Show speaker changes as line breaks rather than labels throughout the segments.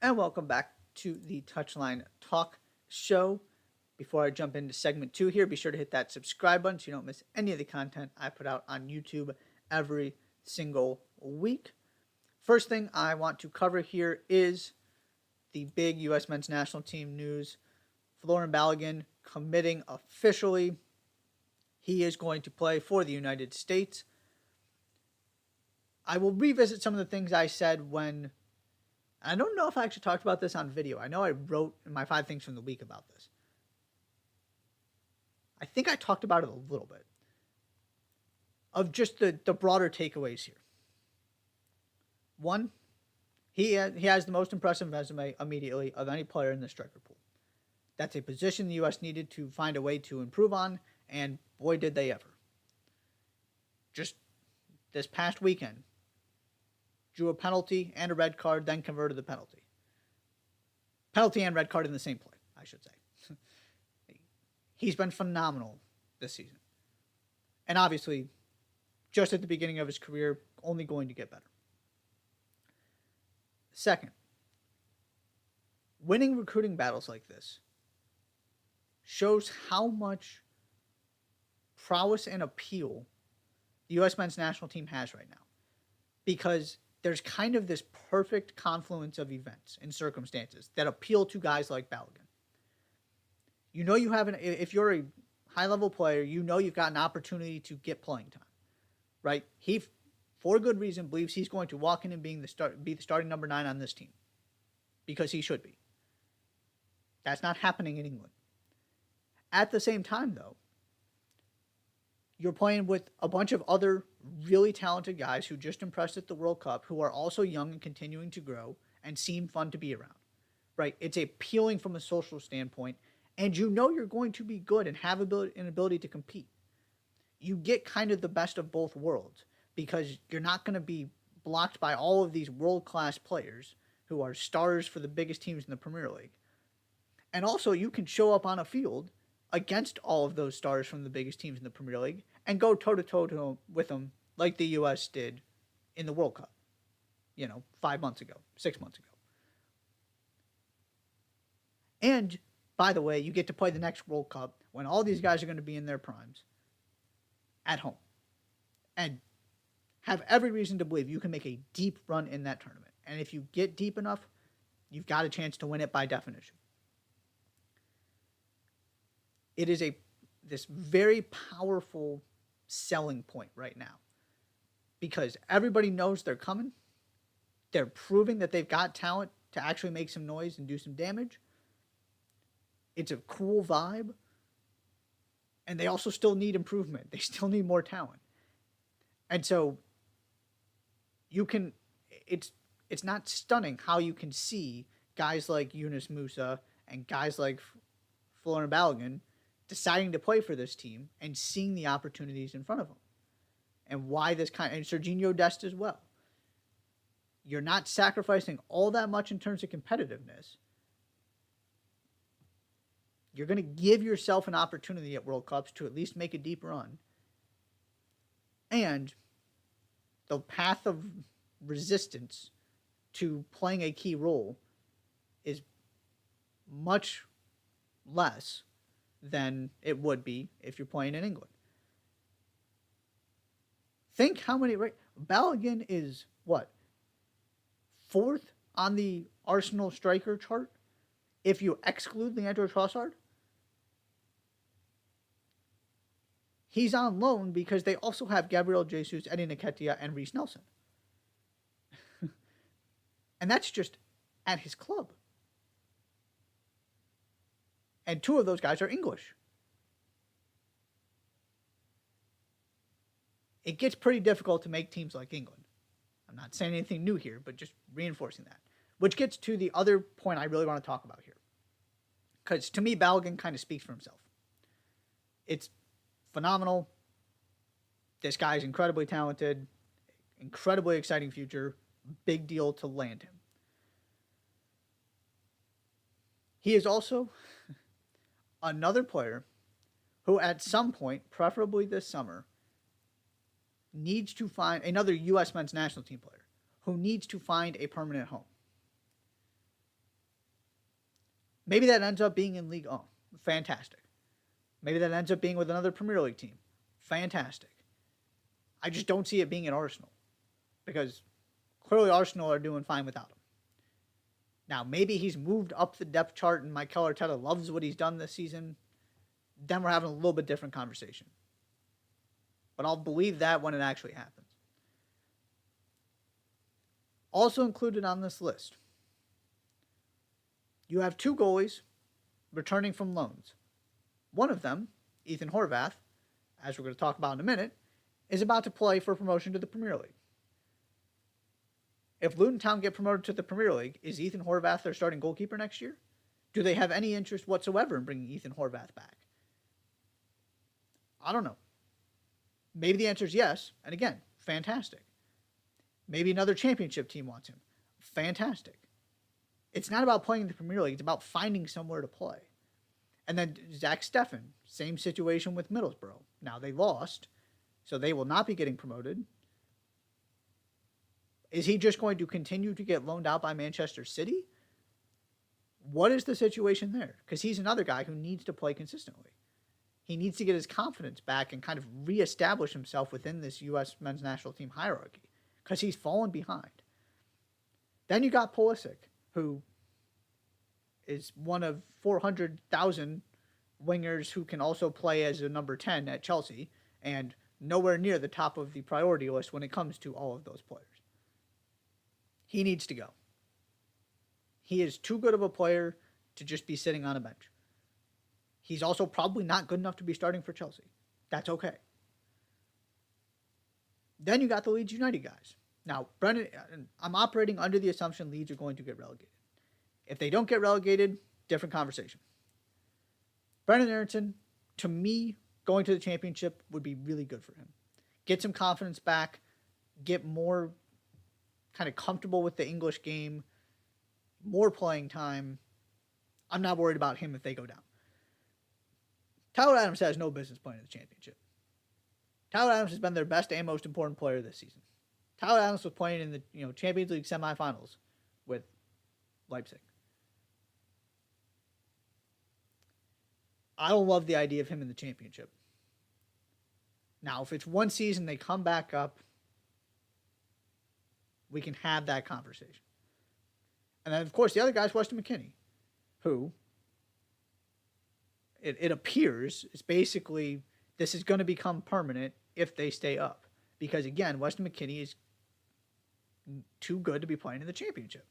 And welcome back to the Touchline Talk Show. Before I jump into segment two here, be sure to hit that subscribe button so you don't miss any of the content I put out on YouTube every single week. First thing I want to cover here is the big U.S. men's national team news. Folarin Balogun committing officially. He is going to play for the United States. I will revisit some of the things I said when I don't know if I actually talked about this on video. I know I wrote in my 5 things from the week about this. I think I talked about it a little bit. Of just the broader takeaways here. One, he has the most impressive resume immediately of any player in the striker pool. That's a position the U.S. needed to find a way to improve on, and boy did they ever. Just this past weekend, drew a penalty and a red card, then converted the penalty. Penalty and red card in the same play, I should say. He's been phenomenal this season. And obviously, just at the beginning of his career, only going to get better. Second, winning recruiting battles like this shows how much prowess and appeal the U.S. men's national team has right now. Because there's kind of this perfect confluence of events and circumstances that appeal to guys like Balogun. You know you have if you're a high-level player, you know you've got an opportunity to get playing time, right? He, for good reason, believes he's going to walk in and be the starting number 9 on this team because he should be. That's not happening in England. At the same time, though, you're playing with a bunch of other really talented guys who just impressed at the World Cup, who are also young and continuing to grow and seem fun to be around, right? It's appealing from a social standpoint, and you know you're going to be good and have an ability to compete. You get kind of the best of both worlds because you're not going to be blocked by all of these world-class players who are stars for the biggest teams in the Premier League. And also, you can show up on a field against all of those stars from the biggest teams in the Premier League and go toe-to-toe with them like the U.S. did in the World Cup, 5 months ago, 6 months ago. And, by the way, you get to play the next World Cup when all these guys are going to be in their primes at home and have every reason to believe you can make a deep run in that tournament. And if you get deep enough, you've got a chance to win it by definition. It is this very powerful selling point right now because everybody knows they're coming. They're proving that they've got talent to actually make some noise and do some damage. It's a cool vibe. And they also still need improvement. They still need more talent. And so it's not stunning how you can see guys like Yunus Musa and guys like Folarin Balogun deciding to play for this team and seeing the opportunities in front of them. And why this and Serginho Dest as well. You're not sacrificing all that much in terms of competitiveness. You're going to give yourself an opportunity at World Cups to at least make a deep run. And the path of resistance to playing a key role is much less than it would be if you're playing in England. Think how many... Balogun is, what? 4th on the Arsenal striker chart? If you exclude Leandro Trossard? He's on loan because they also have Gabriel Jesus, Eddie Nketiah, and Reece Nelson. And that's just at his club. And 2 of those guys are English. It gets pretty difficult to make teams like England. I'm not saying anything new here, but just reinforcing that. Which gets to the other point I really want to talk about here. Because to me, Balogun kind of speaks for himself. It's phenomenal. This guy is incredibly talented, incredibly exciting future, big deal to land him. He is also another player who at some point, preferably this summer, needs to find another U.S. men's national team player who needs to find a permanent home. Maybe that ends up being in League O. Fantastic. Maybe that ends up being with another Premier League team. Fantastic. I just don't see it being at Arsenal because clearly Arsenal are doing fine without him. Now, maybe he's moved up the depth chart and Mikel Arteta loves what he's done this season. Then we're having a little bit different conversation. But I'll believe that when it actually happens. Also included on this list, you have 2 goalies returning from loans. One of them, Ethan Horvath, as we're going to talk about in a minute, is about to play for promotion to the Premier League. If Luton Town get promoted to the Premier League, is Ethan Horvath their starting goalkeeper next year? Do they have any interest whatsoever in bringing Ethan Horvath back? I don't know. Maybe the answer is yes, and again, fantastic. Maybe another championship team wants him. Fantastic. It's not about playing in the Premier League, it's about finding somewhere to play. And then Zach Steffen, same situation with Middlesbrough. Now they lost, so they will not be getting promoted. Is he just going to continue to get loaned out by Manchester City? What is the situation there? Because he's another guy who needs to play consistently. He needs to get his confidence back and kind of reestablish himself within this U.S. men's national team hierarchy because he's fallen behind. Then you got Pulisic, who is one of 400,000 wingers who can also play as a number 10 at Chelsea and nowhere near the top of the priority list when it comes to all of those players. He needs to go. He is too good of a player to just be sitting on a bench. He's also probably not good enough to be starting for Chelsea. That's okay. Then you got the Leeds United guys. Now, Brendan, I'm operating under the assumption Leeds are going to get relegated. If they don't get relegated, different conversation. Brendan Aronson, to me, going to the championship would be really good for him. Get some confidence back, get more kind of comfortable with the English game, more playing time. I'm not worried about him if they go down. Tyler Adams has no business playing in the championship. Tyler Adams has been their best and most important player this season. Tyler Adams was playing in the Champions League semifinals with Leipzig. I don't love the idea of him in the championship. Now, if it's one season, they come back up, we can have that conversation. And then, of course, the other guy is Weston McKennie, who it appears is basically this is going to become permanent if they stay up. Because, again, Weston McKennie is too good to be playing in the championship.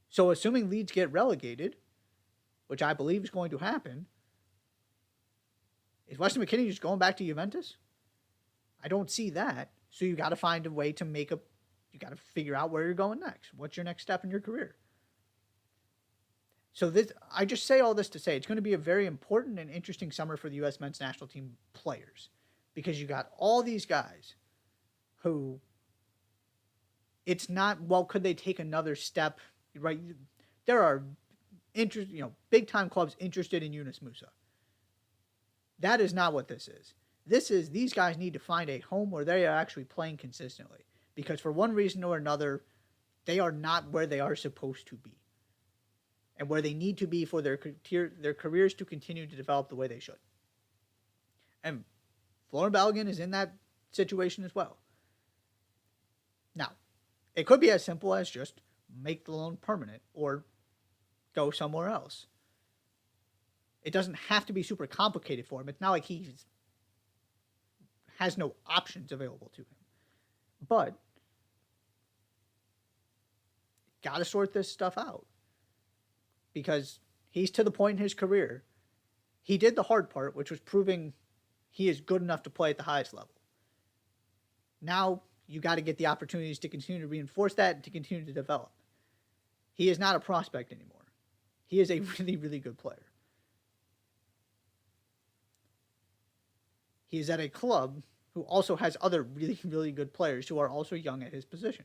So, assuming Leeds get relegated, which I believe is going to happen, is Weston McKennie just going back to Juventus? I don't see that. So you got to find a way to you got to figure out where you're going next. What's your next step in your career? So I just say all this to say it's going to be a very important and interesting summer for the U.S. men's national team players because you got all these guys who it's not, well, could they take another step, right? There are big time clubs interested in Yunus Musa. That is not what this is. This is these guys need to find a home where they are actually playing consistently because for one reason or another, they are not where they are supposed to be and where they need to be for their careers to continue to develop the way they should. And Folarin Balogun is in that situation as well. Now, it could be as simple as just make the loan permanent or go somewhere else. It doesn't have to be super complicated for him. It's not like he has no options available to him. But got to sort this stuff out because he's to the point in his career. He did the hard part, which was proving he is good enough to play at the highest level. Now you got to get the opportunities to continue to reinforce that and to continue to develop. He is not a prospect anymore. He is a really, really good player. He is at a club who also has other really, really good players who are also young at his position.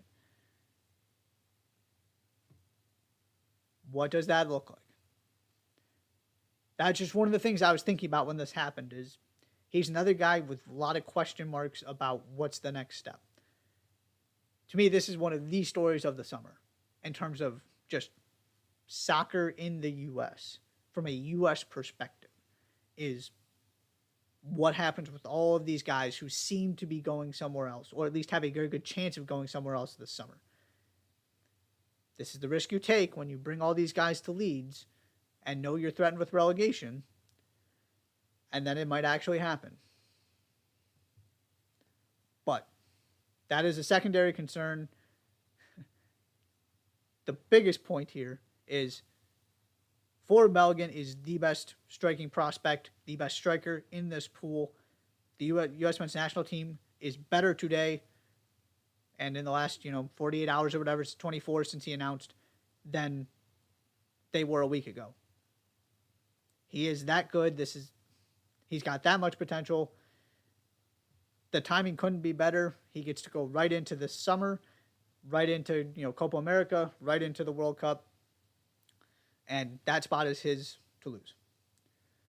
What does that look like? That's just one of the things I was thinking about when this happened is he's another guy with a lot of question marks about what's the next step. To me, this is one of the stories of the summer in terms of just soccer in the U.S. from a U.S. perspective is what happens with all of these guys who seem to be going somewhere else, or at least have a very good chance of going somewhere else this summer. This is the risk you take when you bring all these guys to Leeds and know you're threatened with relegation, and then it might actually happen. But that is a secondary concern. The biggest point here is Folarin Balogun is the best striking prospect, the best striker in this pool. The U.S. men's national team is better today, and in the last 48 hours or whatever, it's 24 since he announced, than they were a week ago. He is that good. He's got that much potential. The timing couldn't be better. He gets to go right into this summer, right into Copa America, right into the World Cup. And that spot is his to lose.